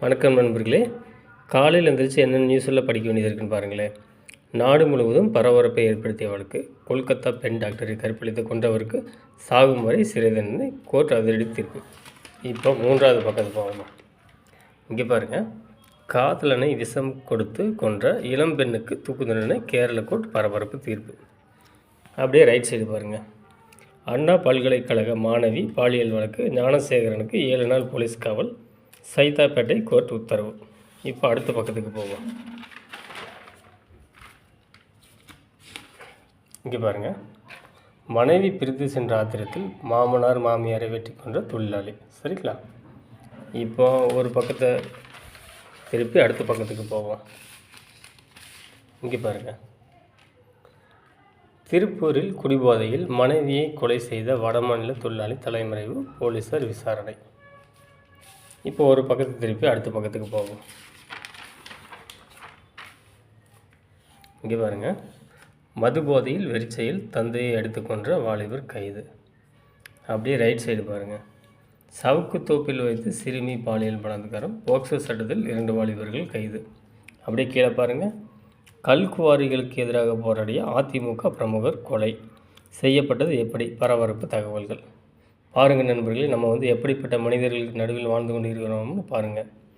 வணக்கம் நண்பர்களே. காலையில் எழுந்திரிச்சு என்னென்ன நியூஸெல்லாம் படிக்க வேண்டியது இருக்குன்னு பாருங்களேன். நாடு முழுவதும் பரபரப்பை ஏற்படுத்திய வழக்கு. கொல்கத்தா பெண் டாக்டரை கற்பழித்து கொன்றவருக்கு சாகும் வரை சிறை தண்டனை, கோர்ட் அதிரடி தீர்ப்பு. இப்போ 3வது பக்கத்துக்கு போகணும். இங்கே பாருங்கள். காதலனை விஷம் கொடுத்து கொன்ற இளம் பெண்ணுக்கு தூக்கு தண்டனை, கேரள கோர்ட் பரபரப்பு தீர்ப்பு. அப்படியே ரைட் சைடு பாருங்கள். அண்ணா பல்கலைக்கழக மாணவி பாலியல் வழக்கு, ஞானசேகரனுக்கு 7 நாள் போலீஸ் காவல், சைதாப்பேட்டை கோர்ட் உத்தரவு. இப்போ அடுத்த பக்கத்துக்கு போவோம். இங்கே பாருங்கள். மனைவி பிரித்து சென்ற ஆத்திரத்தில் மாமனார் மாமியாரை வெட்டி கொன்ற தொழிலாளி. சரிங்களா? இப்போ ஒரு பக்கத்தை திருப்பி அடுத்த பக்கத்துக்கு போவோம். இங்கே பாருங்கள். திருப்பூரில் குடிபோதையில் மனைவியை கொலை செய்த வடமாநில தொழிலாளி தலைமறைவு, போலீசார் விசாரணை. இப்போ ஒரு பக்கத்தை திருப்பி அடுத்த பக்கத்துக்கு போகும். இங்கே பாருங்கள். மது போதையில் வெறிச்செயல், தந்தையை அடித்து கொன்ற வாலிபர் கைது. அப்படியே ரைட் சைடு பாருங்கள். சவுக்கு தோப்பில் வைத்து சிறுமி பாலியல் பலாத்காரம், போக்சோ சட்டத்தில் 2 வாலிபர்கள் கைது. அப்படியே கீழே பாருங்கள். கல்குவாரிகளுக்கு எதிராக போராடிய அதிமுக பிரமுகர் கொலை செய்யப்பட்டது எப்படி? பரபரப்பு தகவல்கள். பாருங்கள் நண்பர்களே, நம்ம எப்படிப்பட்ட மனிதர்களுக்கு நடுவில் வாழ்ந்து கொண்டு இருக்கிறோம்னு பாருங்கள்.